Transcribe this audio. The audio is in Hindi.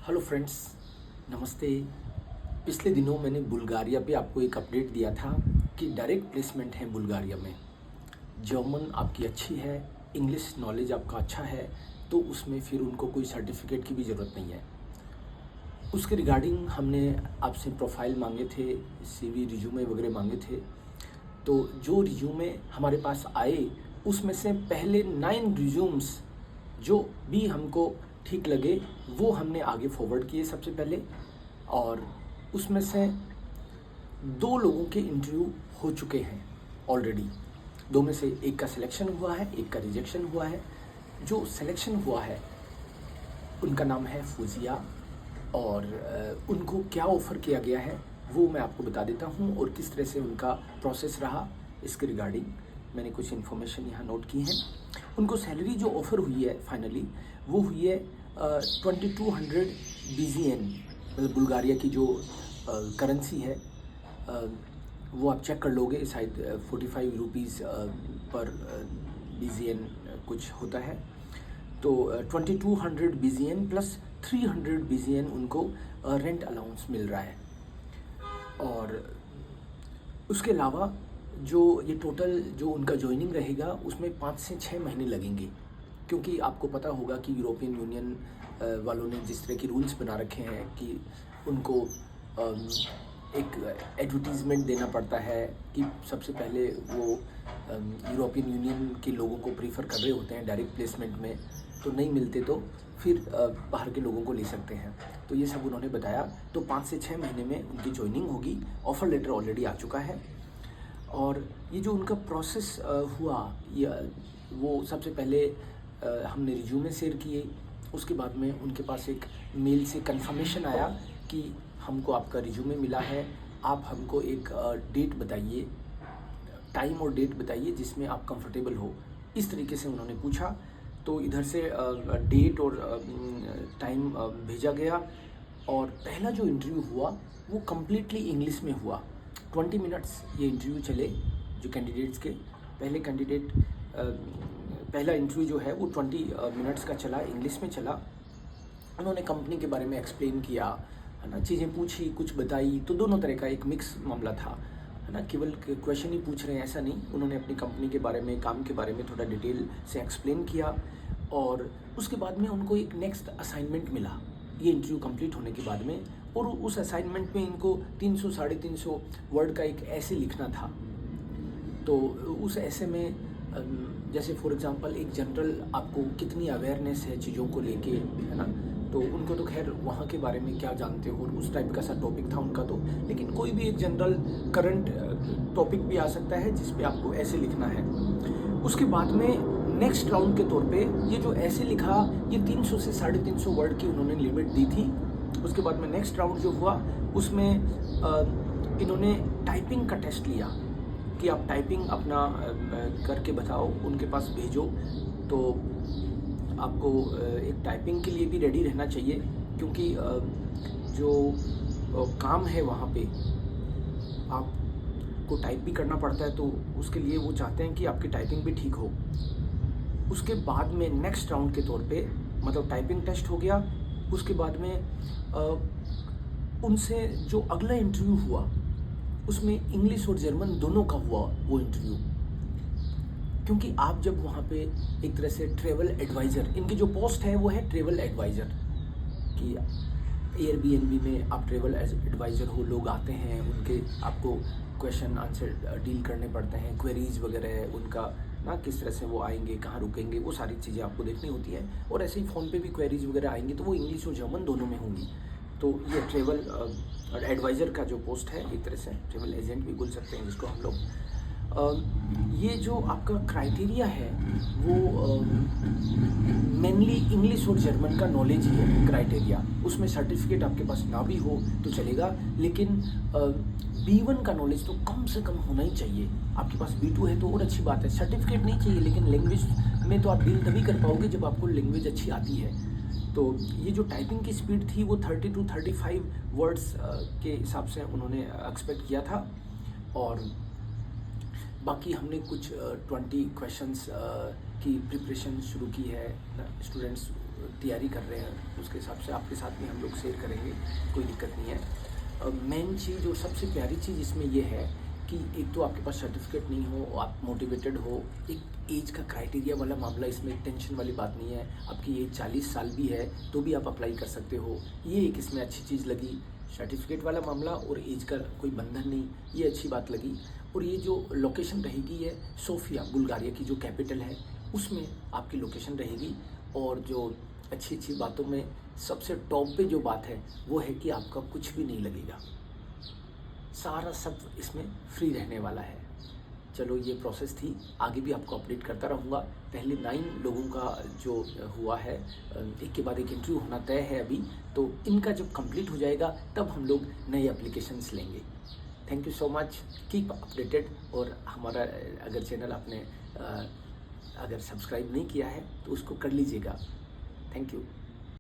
हेलो फ्रेंड्स, नमस्ते। पिछले दिनों मैंने बुल्गारिया पे आपको एक अपडेट दिया था कि डायरेक्ट प्लेसमेंट है बुल्गारिया में। जर्मन आपकी अच्छी है, इंग्लिश नॉलेज आपका अच्छा है, तो उसमें फिर उनको कोई सर्टिफिकेट की भी ज़रूरत नहीं है। उसके रिगार्डिंग हमने आपसे प्रोफाइल मांगे थे, सीवी रिज्यूमे वगैरह मांगे थे। तो जो रिज्यूमे हमारे पास आए उसमें से पहले 9 रिज्यूम्स जो भी हमको ठीक लगे वो हमने आगे फॉरवर्ड किए सबसे पहले। और उसमें से 2 लोगों के इंटरव्यू हो चुके हैं ऑलरेडी। 2 में से एक का सिलेक्शन हुआ है, एक का रिजेक्शन हुआ है। जो सिलेक्शन हुआ है उनका नाम है फूजिया, और उनको क्या ऑफ़र किया गया है वो मैं आपको बता देता हूँ और किस तरह से उनका प्रोसेस रहा। इसके रिगार्डिंग मैंने कुछ इन्फॉर्मेशन यहाँ नोट की है। उनको सैलरी जो ऑफ़र हुई है फाइनली वो हुई है 2200 BZN, मतलब बुल्गारिया की जो करेंसी है। वो आप चेक कर लोगे, शायद 45 रुपीज़ पर BZN कुछ होता है। तो 2200 BZN प्लस 300 BZN उनको रेंट अलाउंस मिल रहा है। और उसके अलावा जो ये टोटल जो उनका जॉइनिंग रहेगा उसमें 5 से 6 महीने लगेंगे, क्योंकि आपको पता होगा कि यूरोपियन यूनियन वालों ने जिस तरह के रूल्स बना रखे हैं कि उनको एक एडवर्टीज़मेंट देना पड़ता है कि सबसे पहले वो यूरोपियन यूनियन के लोगों को प्रीफर कर रहे होते हैं डायरेक्ट प्लेसमेंट में, तो नहीं मिलते तो फिर बाहर के लोगों को ले सकते हैं। तो ये सब उन्होंने बताया। तो 5 से 6 महीने में उनकी जॉइनिंग होगी। ऑफ़र लेटर ऑलरेडी आ चुका है। और ये जो उनका प्रोसेस हुआ, वो सबसे पहले हमने रिज्यूमे शेयर किए। उसके बाद में उनके पास एक मेल से कंफर्मेशन आया कि हमको आपका रिज्यूमे मिला है, आप हमको एक डेट बताइए, टाइम और डेट बताइए जिसमें आप कंफर्टेबल हो। इस तरीके से उन्होंने पूछा। तो इधर से डेट और टाइम भेजा गया। और पहला जो इंटरव्यू हुआ वो कम्प्लीटली इंग्लिश में हुआ। 20 मिनट्स ये इंटरव्यू चले जो कैंडिडेट्स के। पहला इंटरव्यू जो है वो 20 मिनट्स का चला, इंग्लिश में चला। उन्होंने कंपनी के बारे में एक्सप्लेन किया, है ना, चीज़ें पूछी, कुछ बताई। तो दोनों तरह का एक मिक्स मामला था, है ना। केवल क्वेश्चन ही पूछ रहे हैं ऐसा नहीं, उन्होंने अपनी कंपनी के बारे में, काम के बारे में थोड़ा डिटेल से एक्सप्लेन किया। और उसके बाद में उनको एक नेक्स्ट असाइनमेंट मिला ये इंटरव्यू कंप्लीट होने के बाद में। और उस असाइनमेंट में इनको 300 साढ़े 300 वर्ड का एक ऐसे लिखना था। तो उस ऐसे में जैसे फॉर एग्जांपल एक जनरल आपको कितनी अवेयरनेस है चीज़ों को लेके, है ना। तो उनको तो खैर वहाँ के बारे में क्या जानते हो, और उस टाइप का सा टॉपिक था उनका। तो लेकिन कोई भी एक जनरल करंट टॉपिक भी आ सकता है जिस पे आपको ऐसे लिखना है। उसके बाद में नेक्स्ट राउंड के तौर पे ये जो ऐसे लिखा, ये 300 से साढ़े 300 वर्ड की उन्होंने लिमिट दी थी। उसके बाद में नेक्स्ट राउंड जो हुआ उसमें इन्होंने टाइपिंग का टेस्ट लिया कि आप टाइपिंग अपना करके बताओ, उनके पास भेजो। तो आपको एक टाइपिंग के लिए भी रेडी रहना चाहिए, क्योंकि जो काम है वहाँ पे आपको टाइप भी करना पड़ता है। तो उसके लिए वो चाहते हैं कि आपकी टाइपिंग भी ठीक हो। उसके बाद में नेक्स्ट राउंड के तौर पे, मतलब टाइपिंग टेस्ट हो गया। उसके बाद में उनसे जो अगला इंटरव्यू हुआ उसमें इंग्लिश और जर्मन दोनों का हुआ वो इंटरव्यू। क्योंकि आप जब वहाँ पे एक तरह से ट्रैवल एडवाइज़र, इनकी जो पोस्ट है वो है ट्रैवल एडवाइज़र, कि एयरबीएनबी में आप ट्रैवल एडवाइज़र हो। लोग आते हैं, उनके आपको क्वेश्चन आंसर डील करने पड़ते हैं, क्वेरीज वगैरह है उनका ना, किस तरह से वो आएंगे, कहाँ रुकेंगे, वो सारी चीज़ें आपको देखनी होती है। और ऐसे ही फ़ोन पे भी क्वेरीज वगैरह आएंगी तो वो इंग्लिश और जर्मन दोनों में होंगी। तो ये ट्रैवल एडवाइज़र का जो पोस्ट है, एक तरह से ट्रैवल एजेंट भी बोल सकते हैं जिसको हम लोग। ये जो आपका क्राइटेरिया है वो मेनली इंग्लिश और जर्मन का नॉलेज ही है क्राइटेरिया। उसमें सर्टिफिकेट आपके पास ना भी हो तो चलेगा, लेकिन B1 का नॉलेज तो कम से कम होना ही चाहिए। आपके पास B2 है तो और अच्छी बात है, सर्टिफिकेट नहीं चाहिए। लेकिन लैंग्वेज में तो आप डील तभी कर पाओगे जब आपको लैंग्वेज अच्छी आती है। तो ये जो टाइपिंग की स्पीड थी वो 30 to 35 वर्ड्स के हिसाब से उन्होंने एक्सपेक्ट किया था। और बाकी हमने कुछ 20 क्वेश्चंस की प्रिपरेशन शुरू की है। स्टूडेंट्स तैयारी कर रहे हैं उसके हिसाब से आपके साथ में हम लोग शेयर करेंगे, कोई दिक्कत नहीं है। मेन चीज़ और सबसे प्यारी चीज़ इसमें ये है कि एक तो आपके पास सर्टिफिकेट नहीं हो, आप मोटिवेटेड हो, एक एज का क्राइटेरिया वाला मामला, इसमें टेंशन वाली बात नहीं है। आपकी एज 40 साल भी है तो भी आप अप्लाई कर सकते हो, ये एक इसमें अच्छी चीज़ लगी। सर्टिफिकेट वाला मामला और एज का कोई बंधन नहीं, ये अच्छी बात लगी। और ये जो लोकेशन रहेगी ये सोफिया, बुल्गारिया की जो कैपिटल है, उसमें आपकी लोकेशन रहेगी। और जो अच्छी अच्छी बातों में सबसे टॉप पे जो बात है वो है कि आपका कुछ भी नहीं लगेगा, सारा सब इसमें फ्री रहने वाला है। चलो ये प्रोसेस थी, आगे भी आपको अपडेट करता रहूँगा। पहले 9 लोगों का जो हुआ है, एक के बाद एक इंटरव्यू होना तय है अभी, तो इनका जब कंप्लीट हो जाएगा तब हम लोग नए एप्लीकेशंस लेंगे। Thank you so much, keep updated. और हमारा अगर चैनल आपने अगर सब्सक्राइब नहीं किया है तो उसको कर लीजिएगा। Thank you.